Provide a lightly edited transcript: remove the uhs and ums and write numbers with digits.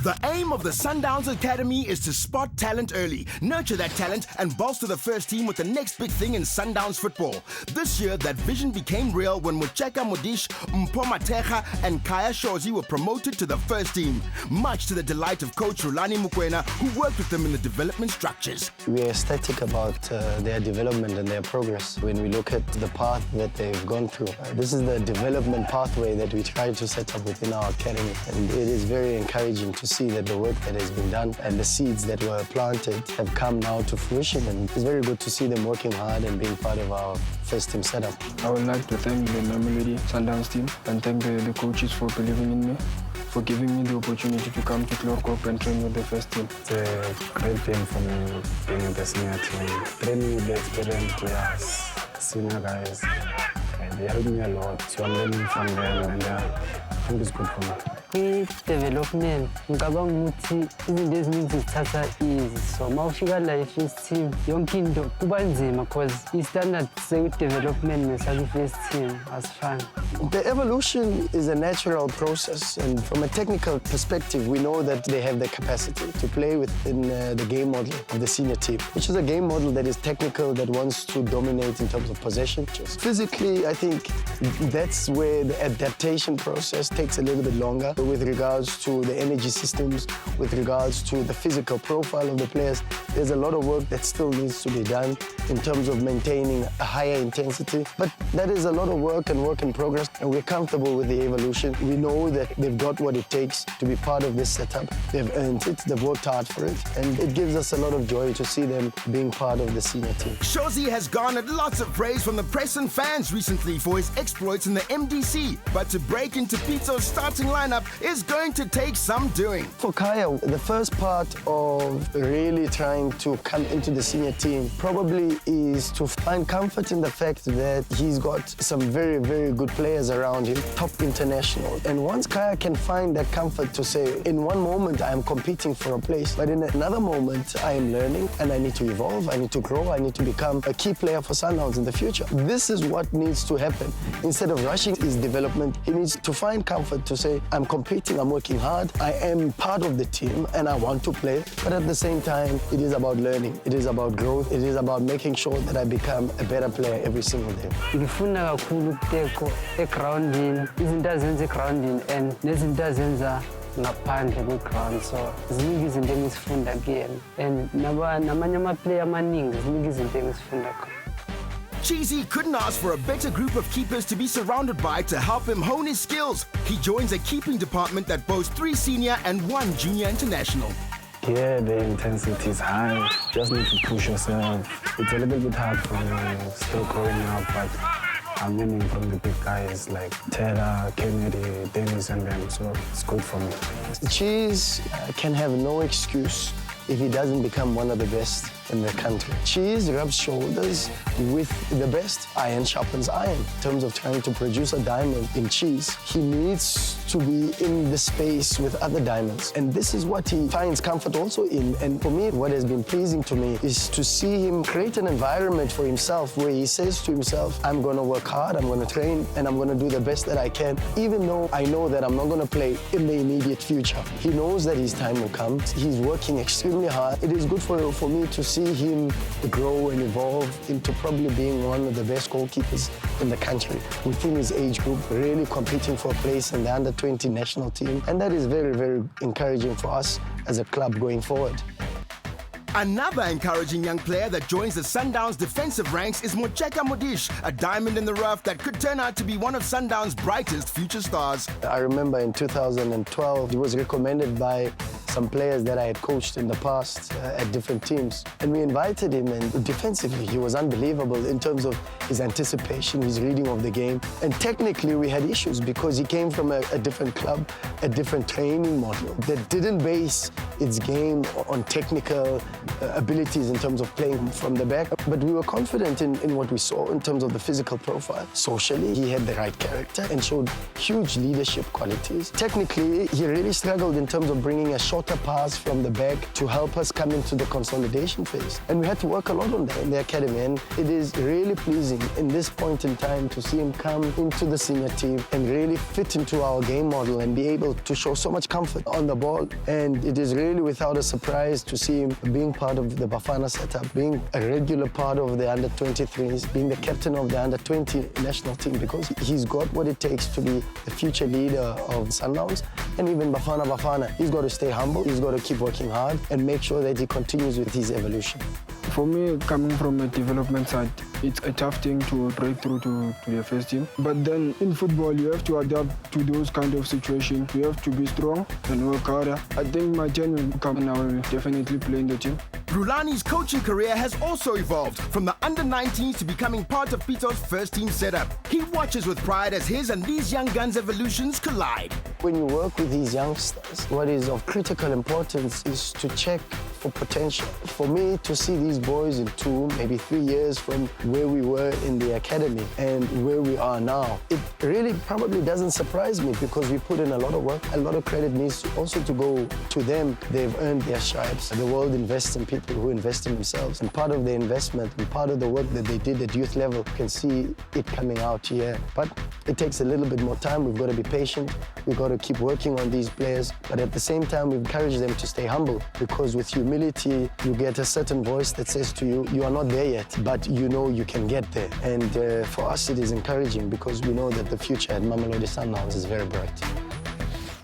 The aim of the Sundowns Academy is to spot talent early, nurture that talent, and bolster the first team with the next big thing in Sundowns football. This year, that vision became real when Mucheka Modish, Mpoma Teja, and Kaya Shozi were promoted to the first team, much to the delight of coach Rulani Mukwena, who worked with them in the development structures. We are ecstatic about their development and their progress. When we look at the path that they've gone through, this is the development pathway that we try to set up within our academy, and it is very encouraging to see that the work that has been done and the seeds that were planted have come now to fruition, and it's very good to see them working hard and being part of our first team setup. I would like to thank the Namelady Sundowns team and thank the coaches for believing in me, for giving me the opportunity to come to Goalkeeper and train with the first team. It's a great thing for me being in the senior team, training with the experienced players, senior guys, and they help me a lot, so I'm learning from them, and I think it's good for me. Development, ngicabanga ukuthi izinto eziningi zithatha easy, so mawufika la first team yonke into kuba nzima because i-standard se-development nesa-first team asifani. The evolution is a natural process, and from a technical perspective, we know that they have the capacity to play within the game model of the senior team, which is a game model that is technical, that wants to dominate in terms of possession. Just physically, I think that's where the adaptation process takes a little bit longer with regards to the energy systems, with regards to the physical profile of the players. There's a lot of work that still needs to be done in terms of maintaining a higher intensity, but that is a lot of work and work in progress, and we're comfortable with the evolution. We know that they've got what it takes to be part of this setup. They've earned it, they've worked hard for it, and it gives us a lot of joy to see them being part of the senior team. Shozi has garnered lots of praise from the press and fans recently for his exploits in the MDC, but to break into Pizzo's starting lineup is going to take some doing. For Kaya, the first part of really trying to come into the senior team probably is to find comfort in the fact that he's got some very, very good players around him, top international. And once Kaya can find that comfort to say, in one moment I am competing for a place, but in another moment I am learning and I need to evolve, I need to grow, I need to become a key player for Sundowns in the future. This is what needs to happen. Instead of rushing his development, he needs to find comfort to say, I'm competing, I'm working hard, I am part of the team and I want to play, but at the same time, it is about learning, it is about growth, it is about making sure that I become a better player every single day. Ngifunda kakhulu ukuteko egroundini, izinto azenza egroundini and nezinto azenza ngaphandle kwe-ground, so ziningi izinto engizifunda kuyena and namanye ama-player amaningi ziningi izinto engizifunda khona. Cheesy couldn't ask for a better group of keepers to be surrounded by to help him hone his skills. He joins a keeping department that boasts 3 senior and 1 junior international. Yeah, the intensity is high. Just need to push yourself. It's a little bit hard for me, still growing up, but I'm learning from the big guys like Taylor, Kennedy, Dennis, and them, so it's good for me. Cheese can have no excuse if he doesn't become one of the best in the country. Cheese rubs shoulders with the best. Iron sharpens iron. In terms of trying to produce a diamond in Cheese, he needs to be in the space with other diamonds. And this is what he finds comfort also in. And for me, what has been pleasing to me is to see him create an environment for himself where he says to himself, I'm going to work hard, I'm going to train, and I'm going to do the best that I can, even though I know that I'm not going to play in the immediate future. He knows that his time will come. He's working extremely hard. It is good for me to see him grow and evolve into probably being one of the best goalkeepers in the country within his age group, really competing for a place in the under-20 national team. And that is very, very encouraging for us as a club going forward. Another encouraging young player that joins the Sundowns defensive ranks is Mucheka Modish, a diamond in the rough that could turn out to be one of Sundowns' brightest future stars. I remember in 2012, he was recommended by some players that I had coached in the past at different teams. And we invited him, and defensively, he was unbelievable in terms of his anticipation, his reading of the game. And technically, we had issues because he came from a different club, a different training model that didn't base its game on technical abilities in terms of playing from the back. But we were confident in what we saw in terms of the physical profile. Socially, he had the right character and showed huge leadership qualities. Technically, he really struggled in terms of bringing a shot better pass from the back to help us come into the consolidation phase. And we had to work a lot on that in the academy, and it is really pleasing in this point in time to see him come into the senior team and really fit into our game model and be able to show so much comfort on the ball. And it is really without a surprise to see him being part of the Bafana setup, being a regular part of the under-23s, being the captain of the under-20 national team, because he's got what it takes to be the future leader of Sundowns. And even Bafana, he's got to stay humble, he's got to keep working hard and make sure that he continues with his evolution. For me, coming from a development side, it's a tough thing to break through to the first team. But then in football, you have to adapt to those kind of situations. You have to be strong and work harder. I think my turn will come and I will definitely play in the team. Rulani's coaching career has also evolved from the under-19s to becoming part of Pito's first team setup. He watches with pride as his and these young guns' evolutions collide. When you work with these youngsters, what is of critical importance is to check for potential. For me to see these boys in 2, maybe 3 years from where we were in the academy and where we are now, it really probably doesn't surprise me because we put in a lot of work. A lot of credit needs also to go to them. They've earned their stripes. The world invests in people who invest in themselves. And part of the investment and part of the work that they did at youth level, you can see it coming out here. But it takes a little bit more time. We've got to be patient. We've got to keep working on these players. But at the same time, we encourage them to stay humble, because with humility, you get a certain voice that says to you, you are not there yet, but you know you can get there. And for us, it is encouraging because we know that the future at Mamelodi Sundowns is very bright.